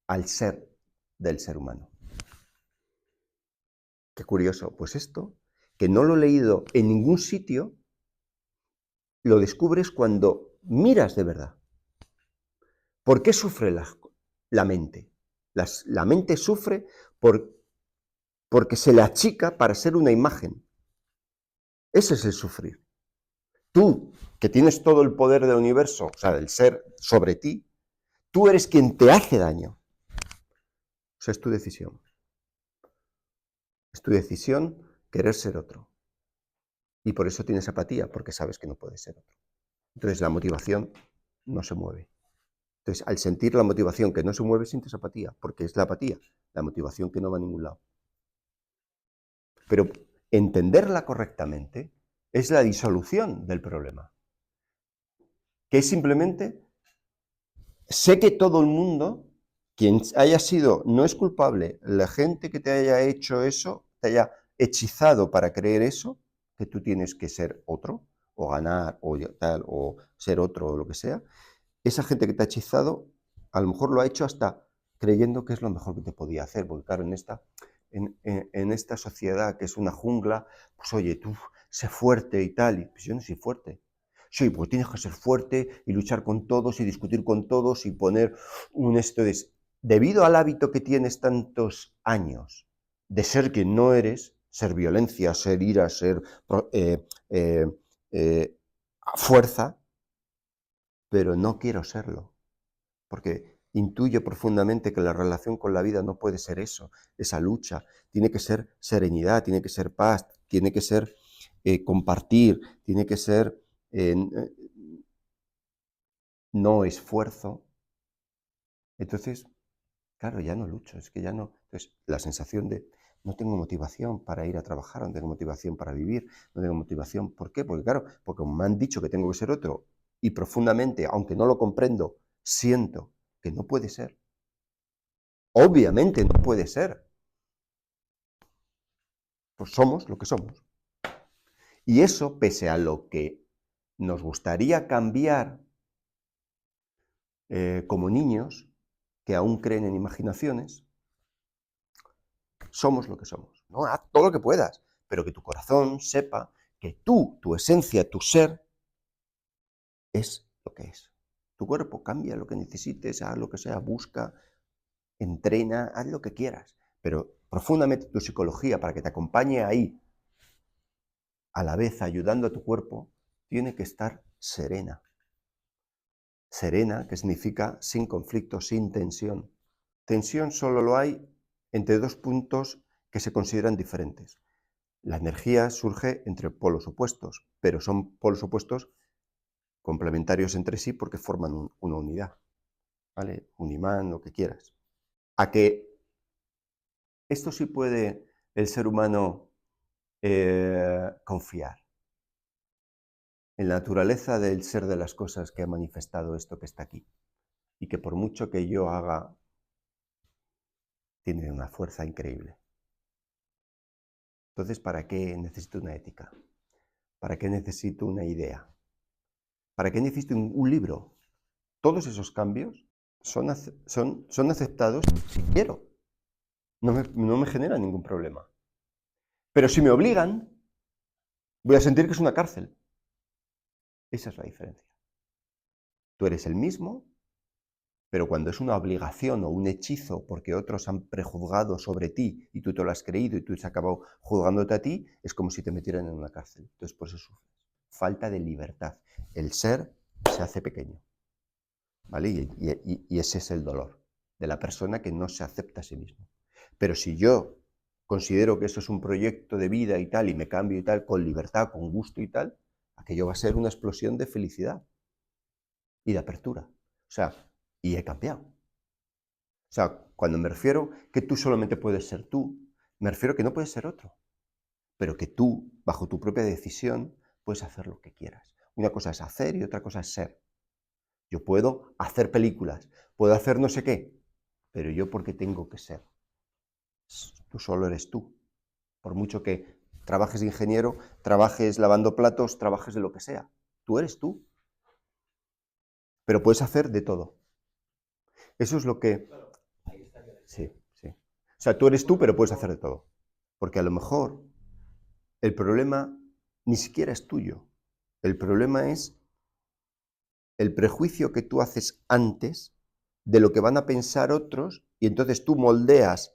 al ser del ser humano. Qué curioso, pues esto, que no lo he leído en ningún sitio, lo descubres cuando miras de verdad. ¿Por qué sufre la mente? La mente sufre porque se le achica para ser una imagen. Ese es el sufrir. Tú, que tienes todo el poder del universo, o sea, del ser sobre ti, tú eres quien te hace daño. O sea, es tu decisión. Es tu decisión querer ser otro. Y por eso tienes apatía, porque sabes que no puedes ser otro. Entonces la motivación no se mueve. Entonces, al sentir la motivación que no se mueve, sientes apatía, porque es la apatía, la motivación que no va a ningún lado. Pero entenderla correctamente es la disolución del problema, que es simplemente, sé que todo el mundo, quien haya sido, no es culpable, la gente que te haya hecho eso, te haya hechizado para creer eso, que tú tienes que ser otro, o ganar, o tal, o ser otro, o lo que sea, esa gente que te ha hechizado, a lo mejor lo ha hecho hasta creyendo que es lo mejor que te podía hacer, porque claro, en esta sociedad que es una jungla, pues oye, tú sé fuerte y tal, y pues yo no soy fuerte. Sí, pues tienes que ser fuerte y luchar con todos y discutir con todos y poner un esto de... Debido al hábito que tienes tantos años de ser quien no eres, ser violencia, ser ira, ser eh, eh, fuerza, pero no quiero serlo, porque intuyo profundamente que la relación con la vida no puede ser eso, esa lucha, tiene que ser serenidad, tiene que ser paz, tiene que ser compartir, tiene que ser no esfuerzo. Entonces, claro, ya no lucho, es que ya no... Entonces, la sensación de no tengo motivación para ir a trabajar, no tengo motivación para vivir, no tengo motivación, ¿por qué? Porque claro, porque me han dicho que tengo que ser otro y profundamente, aunque no lo comprendo, siento que no puede ser. Obviamente no puede ser. Pues somos lo que somos. Y eso, pese a lo que nos gustaría cambiar como niños, que aún creen en imaginaciones, somos lo que somos. ¿No? Haz todo lo que puedas, pero que tu corazón sepa que tú, tu esencia, tu ser, es lo que es. Tu cuerpo cambia lo que necesites, haz lo que sea, busca, entrena, haz lo que quieras, pero profundamente tu psicología, para que te acompañe ahí, a la vez ayudando a tu cuerpo, tiene que estar serena. Serena, que significa sin conflicto, sin tensión. Tensión solo lo hay entre dos puntos que se consideran diferentes. La energía surge entre polos opuestos, pero son polos opuestos complementarios entre sí porque forman una unidad, ¿vale? Un imán, lo que quieras. A que esto sí puede el ser humano confiar en la naturaleza del ser de las cosas que ha manifestado esto que está aquí. Y que por mucho que yo haga, tiene una fuerza increíble. Entonces, ¿para qué necesito una ética? ¿Para qué necesito una idea? ¿Para qué necesito un libro? Todos esos cambios son aceptados si quiero. No me genera ningún problema. Pero si me obligan, voy a sentir que es una cárcel. Esa es la diferencia. Tú eres el mismo, pero cuando es una obligación o un hechizo porque otros han prejuzgado sobre ti y tú te lo has creído y tú te has acabado juzgándote a ti, es como si te metieran en una cárcel. Entonces por eso sufres. Falta de libertad. El ser se hace pequeño. ¿Vale? Y ese es el dolor de la persona que no se acepta a sí mismo. Pero si yo considero que eso es un proyecto de vida y tal, y me cambio y tal, con libertad, con gusto y tal, aquello va a ser una explosión de felicidad y de apertura. O sea, y he cambiado. O sea, cuando me refiero que tú solamente puedes ser tú, me refiero que no puedes ser otro, pero que tú, bajo tu propia decisión, puedes hacer lo que quieras. Una cosa es hacer y otra cosa es ser. Yo puedo hacer películas, puedo hacer no sé qué, pero yo porque tengo que ser. Tú solo eres tú. Por mucho que trabajes de ingeniero, trabajes lavando platos, trabajes de lo que sea. Tú eres tú. Pero puedes hacer de todo. Eso es lo que... Sí, sí. O sea, tú eres tú, pero puedes hacer de todo. Porque a lo mejor el problema ni siquiera es tuyo. El problema es el prejuicio que tú haces antes de lo que van a pensar otros y entonces tú moldeas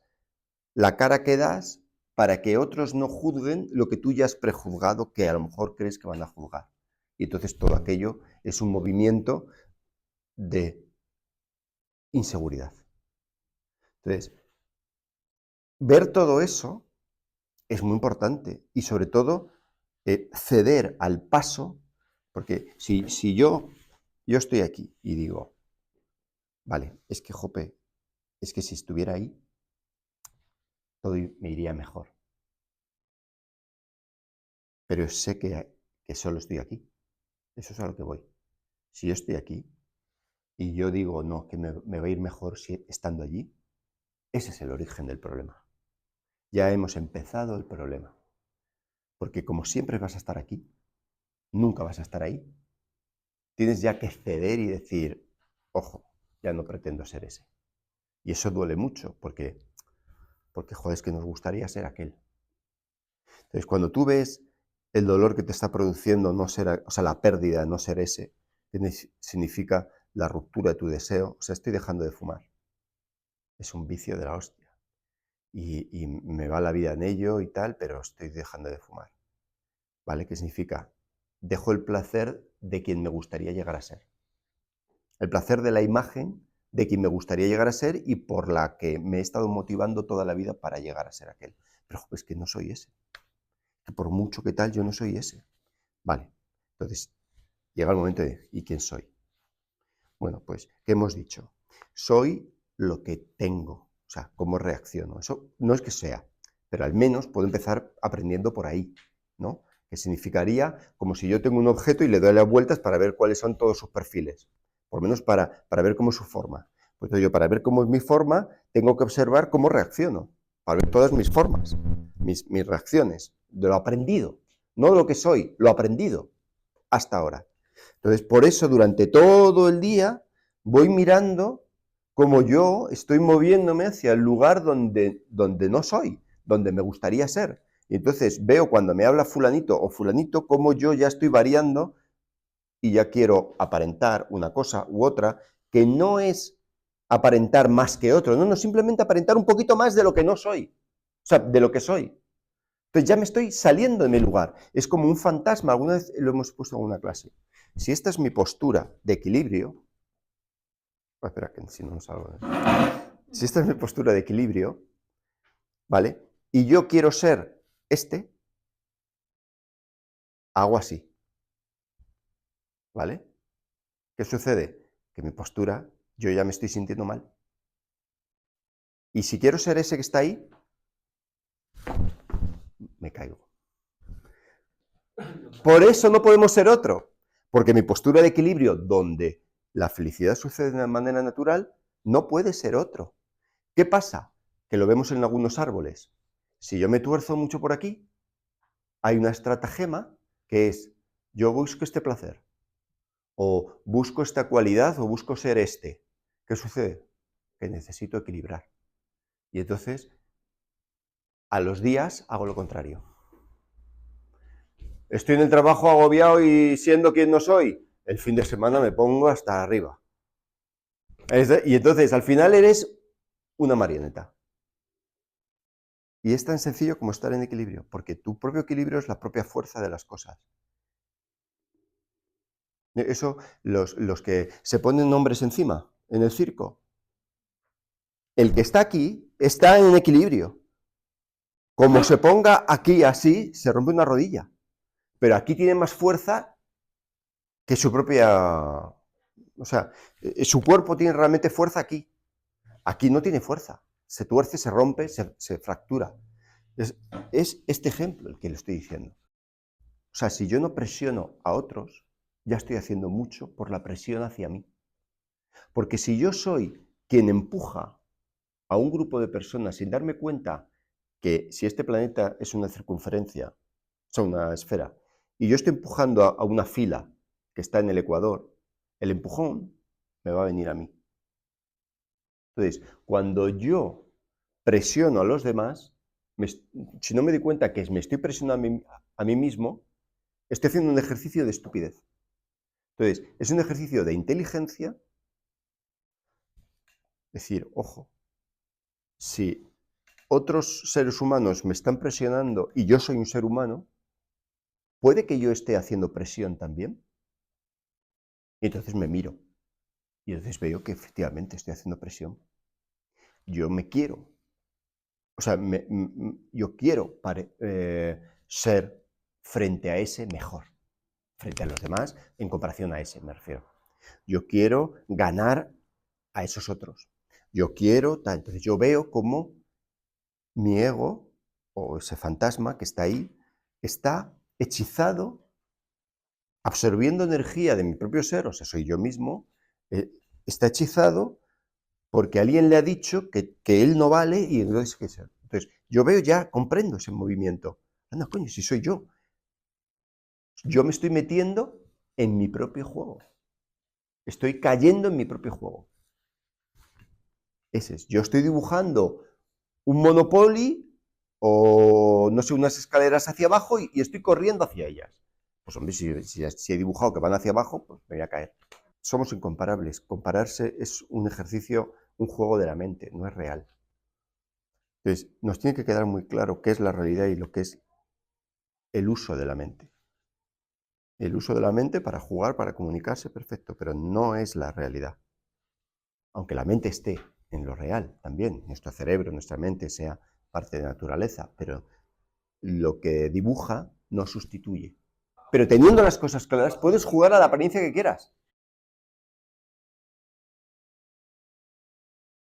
la cara que das para que otros no juzguen lo que tú ya has prejuzgado que a lo mejor crees que van a juzgar. Y entonces todo aquello es un movimiento de inseguridad. Entonces, ver todo eso es muy importante y sobre todo ceder al paso, porque si yo estoy aquí y digo, vale, es que, jope, es que si estuviera ahí, todo me iría mejor. Pero sé que solo estoy aquí. Eso es a lo que voy. Si yo estoy aquí y yo digo, no, que me va a ir mejor estando allí, ese es el origen del problema. Ya hemos empezado el problema. Porque como siempre vas a estar aquí, nunca vas a estar ahí, tienes ya que ceder y decir, ojo, ya no pretendo ser ese. Y eso duele mucho, porque joder, es que nos gustaría ser aquel. Entonces, cuando tú ves el dolor que te está produciendo no ser, o sea, la pérdida de no ser ese, que significa la ruptura de tu deseo, o sea, estoy dejando de fumar. Es un vicio de la hostia. Y me va la vida en ello y tal, pero estoy dejando de fumar. ¿Vale? ¿Qué significa? Dejo el placer de quien me gustaría llegar a ser. El placer de la imagen de quien me gustaría llegar a ser y por la que me he estado motivando toda la vida para llegar a ser aquel. Pero es que no soy ese. Que por mucho que tal, yo no soy ese. Vale, entonces llega el momento de ¿y quién soy? Bueno, pues, ¿qué hemos dicho? Soy lo que tengo, o sea, cómo reacciono. Eso no es que sea, pero al menos puedo empezar aprendiendo por ahí, ¿no? Que significaría como si yo tengo un objeto y le doy las vueltas para ver cuáles son todos sus perfiles, por lo menos para ver cómo es su forma. Pues yo, para ver cómo es mi forma, tengo que observar cómo reacciono, para ver todas mis formas, mis reacciones, de lo aprendido, no lo que soy, lo aprendido hasta ahora. Entonces, por eso durante todo el día voy mirando cómo yo estoy moviéndome hacia el lugar donde no soy, donde me gustaría ser. Y entonces veo cuando me habla fulanito o fulanito cómo yo ya estoy variando y ya quiero aparentar una cosa u otra, que no es aparentar más que otro, no, simplemente aparentar un poquito más de lo que no soy, o sea, de lo que soy. Entonces ya me estoy saliendo de mi lugar. Es como un fantasma, alguna vez lo hemos puesto en una clase. Si esta es mi postura de equilibrio, espera que si no nos salgo. Si esta es mi postura de equilibrio, ¿vale? Y yo quiero ser este, hago así, ¿vale? ¿Qué sucede? Que mi postura, yo ya me estoy sintiendo mal. Y si quiero ser ese que está ahí, me caigo. Por eso no podemos ser otro, porque mi postura de equilibrio, donde la felicidad sucede de una manera natural, no puede ser otro. ¿Qué pasa? Que lo vemos en algunos árboles. Si yo me tuerzo mucho por aquí, hay una estratagema que es, yo busco este placer, o busco esta cualidad, o busco ser este. ¿Qué sucede? Que necesito equilibrar. Y entonces, a los días hago lo contrario. Estoy en el trabajo agobiado y siendo quien no soy, el fin de semana me pongo hasta arriba. Y entonces, al final eres una marioneta. Y es tan sencillo como estar en equilibrio, porque tu propio equilibrio es la propia fuerza de las cosas. Eso, los que se ponen nombres encima, en el circo. El que está aquí está en equilibrio. Como se ponga aquí así, se rompe una rodilla. Pero aquí tiene más fuerza que su propia... O sea, su cuerpo tiene realmente fuerza aquí. Aquí no tiene fuerza. Se tuerce, se rompe, se fractura. Es este ejemplo el que le estoy diciendo. O sea, si yo no presiono a otros, ya estoy haciendo mucho por la presión hacia mí. Porque si yo soy quien empuja a un grupo de personas sin darme cuenta que si este planeta es una circunferencia, o sea, una esfera, y yo estoy empujando a una fila que está en el ecuador, el empujón me va a venir a mí. Entonces, cuando yo presiono a los demás, si no me doy cuenta que me estoy presionando a mí mismo, estoy haciendo un ejercicio de estupidez. Entonces, es un ejercicio de inteligencia, decir, ojo, si otros seres humanos me están presionando y yo soy un ser humano, ¿puede que yo esté haciendo presión también? Y entonces me miro y entonces veo que efectivamente estoy haciendo presión. Yo me quiero, o sea, yo quiero ser frente a ese mejor, frente a los demás, en comparación a ese me refiero. Yo quiero ganar a esos otros. Yo quiero tal. Entonces yo veo cómo mi ego, o ese fantasma que está ahí, está hechizado, absorbiendo energía de mi propio ser, o sea, soy yo mismo, está hechizado porque alguien le ha dicho que él no vale y entonces, ¿qué es? Entonces yo veo ya, comprendo ese movimiento. Anda, coño, si soy yo. Yo me estoy metiendo en mi propio juego. Estoy cayendo en mi propio juego. Ese es. Yo estoy dibujando un Monopoly o, no sé, unas escaleras hacia abajo y estoy corriendo hacia ellas. Pues hombre, si he dibujado que van hacia abajo, pues me voy a caer. Somos incomparables. Compararse es un ejercicio, un juego de la mente, no es real. Entonces, nos tiene que quedar muy claro qué es la realidad y lo que es el uso de la mente. El uso de la mente para jugar, para comunicarse, perfecto, pero no es la realidad. Aunque la mente esté en lo real también, nuestro cerebro, nuestra mente sea parte de la naturaleza, pero lo que dibuja no sustituye. Pero teniendo las cosas claras, puedes jugar a la apariencia que quieras.